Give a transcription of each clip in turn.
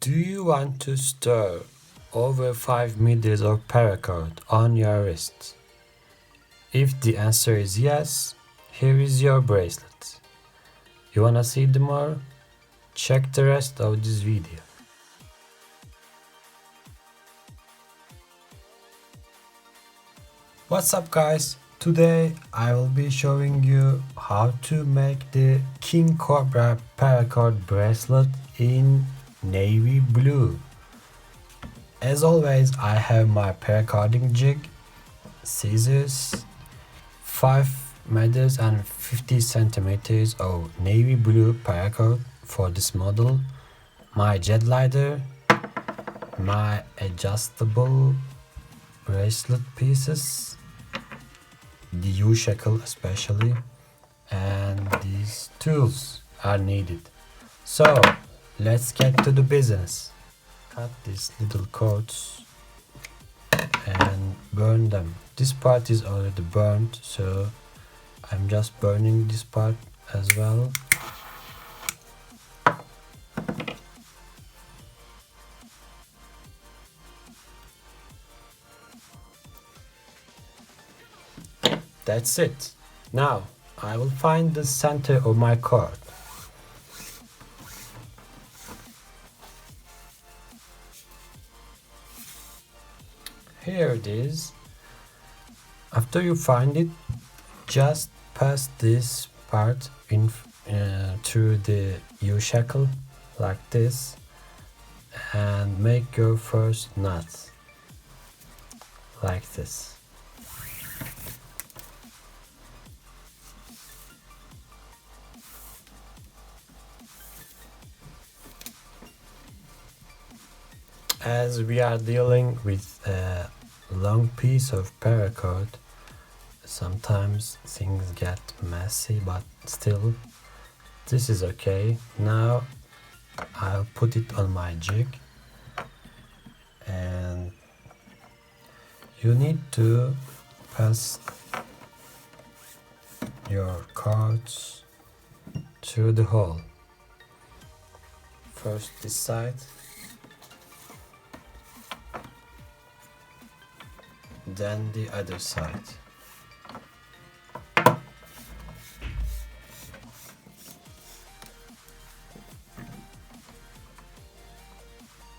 Do you want to store over 5 meters of paracord on your wrist? If the answer is yes, here is your bracelet. You wanna see the more? Check the rest of this video. What's up guys? Today I will be showing you how to make the King Cobra Paracord Bracelet in navy blue. As always, I have my paracording jig, scissors, 5 meters and 50 centimeters of navy blue paracord for this model, my jet lighter, my adjustable bracelet pieces, the U-shackle especially, and these tools are needed. So let's get to the business. Cut these little cords and burn them. This part is already burnt, so I'm just burning this part as well. That's it. Now I will find the center of my cord. Here it is. After you find it, just pass this part in through the U-shackle like this and make your first knot like this. As we are dealing with a long piece of paracord, sometimes things get messy, but still this is okay. Now I'll put it on my jig, and you need to pass your cords through the hole. First this side, then the other side.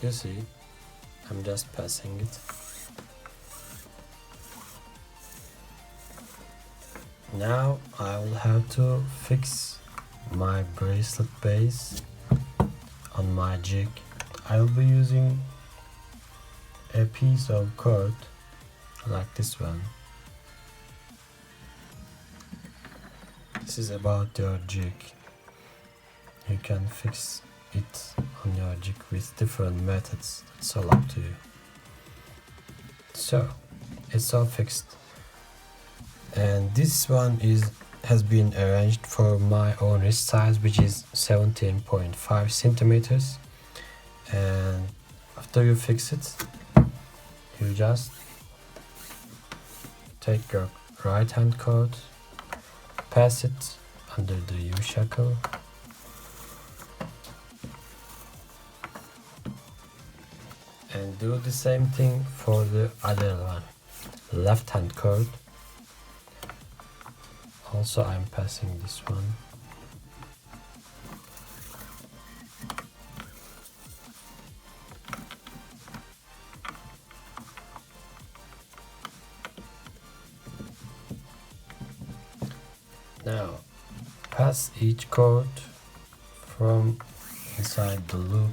You see, I'm just passing it. Now I will have to fix my bracelet base on my jig. I will be using a piece of cord like this one. This is about your jig. You can fix it on your jig with different methods. It's all up to you. So it's all fixed, and this one has been arranged for my own wrist size, which is 17.5 centimeters. And after you fix it, you just take your right hand cord, pass it under the U-shackle, and do the same thing for the other one. Left hand cord, also I'm passing this one. Now pass each cord from inside the loop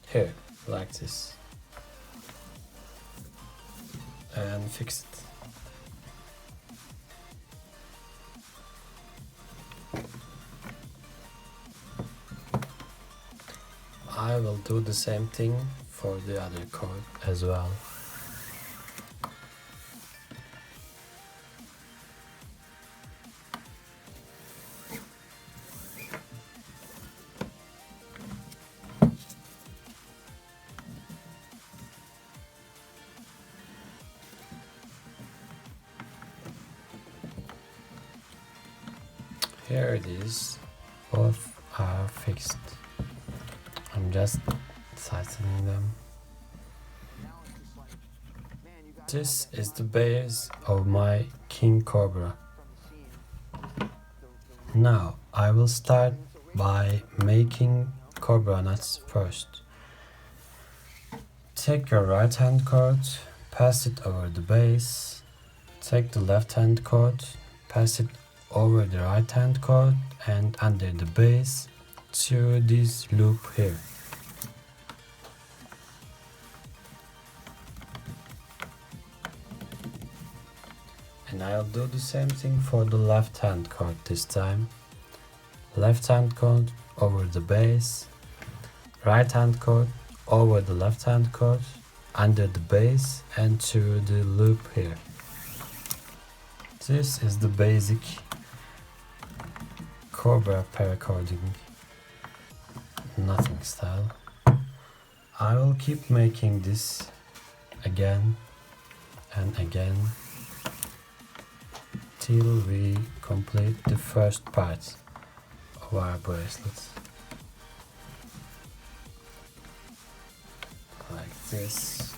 here like this and fix it. I will do the same thing for the other cord as well. Here it is. Both are fixed. I'm just tightening them. This is the base of my King Cobra. Now I will start by making Cobra knots first. Take your right hand cord, pass it over the base. Take the left hand cord, pass it over the right hand cord and under the base to this loop here. And I'll do the same thing for the left hand cord this time. Left hand cord over the base, right hand cord over the left hand cord, under the base and to the loop here. This is the basic Cobra paracording knotting style. I will keep making this again and again till we complete the first part of our bracelet. Like this.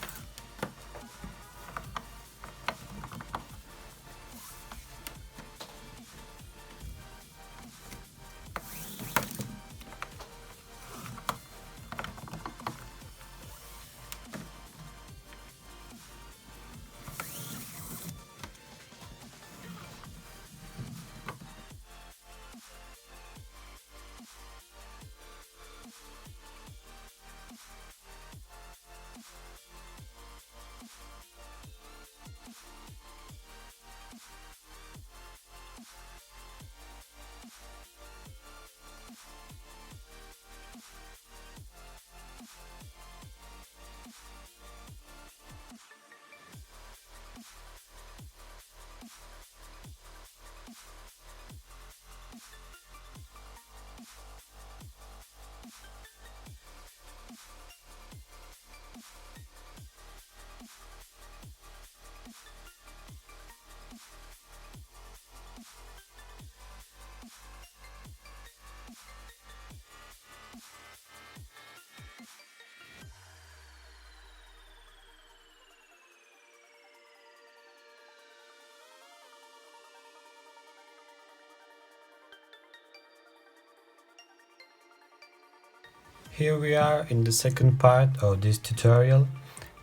Here we are in the second part of this tutorial.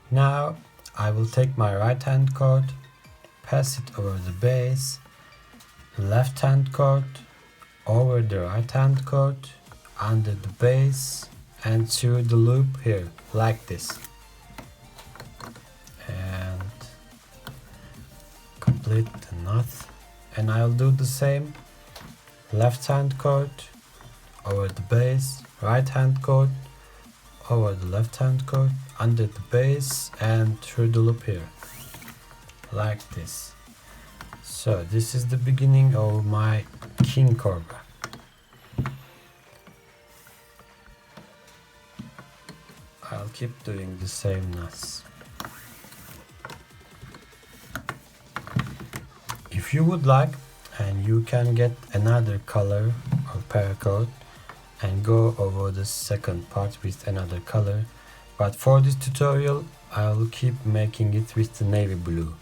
Now I will take my right hand cord, pass it over the base, left hand cord over the right hand cord, under the base and to the loop here, like this. And complete the knot. And I'll do the same. Left hand cord over the base, right hand cord over the left hand cord, under the base and through the loop here, like this. So this is the beginning of my King Cobra. I'll keep doing the same knots. If you would like, and you can get another color of paracord and go over the second part with another color, but for this tutorial I will keep making it with the navy blue.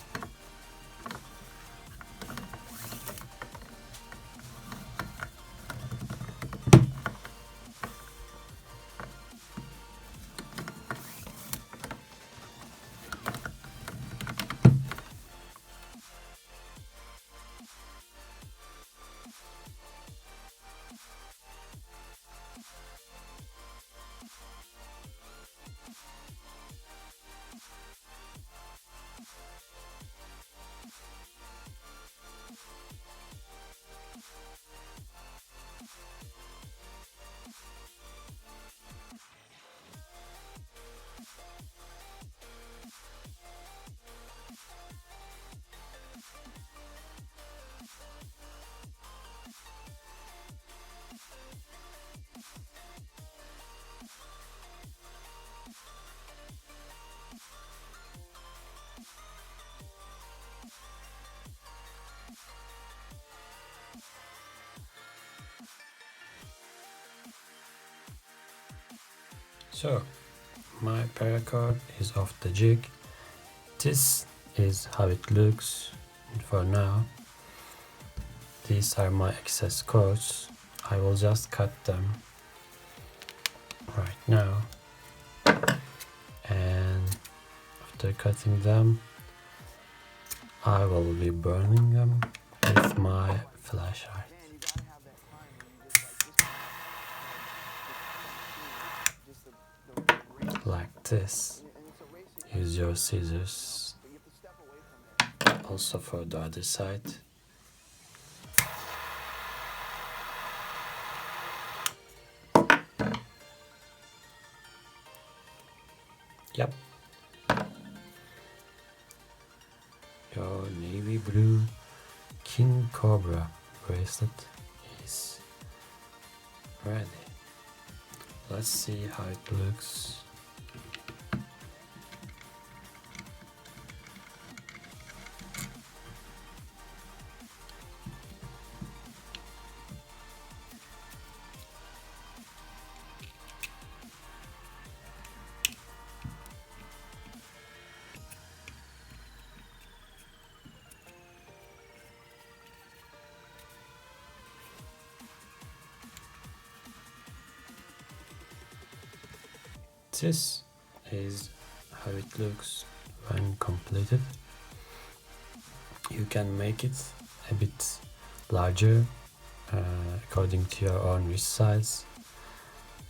So my paracord is off the jig. This is how it looks for now. These are my excess cords. I will just cut them right now, and after cutting them I will be burning them with my flashlight. Like this. Use your scissors. Also for the other side. Yep. Your navy blue King Cobra bracelet is ready. Let's see how it looks. This is how it looks when completed. You can make it a bit larger according to your own wrist size,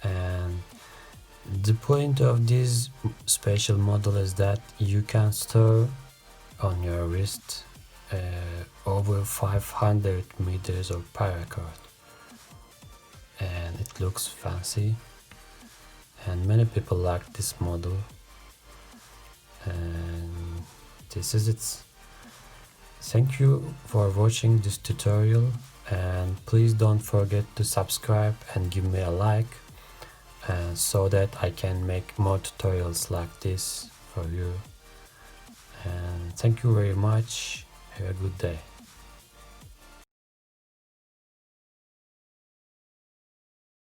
and the point of this special model is that you can store on your wrist over 500 meters of paracord, and it looks fancy, and many people like this model, and this is it. Thank you for watching this tutorial, and please don't forget to subscribe and give me a like, so that I can make more tutorials like this for you. And thank you very much. Have a good day.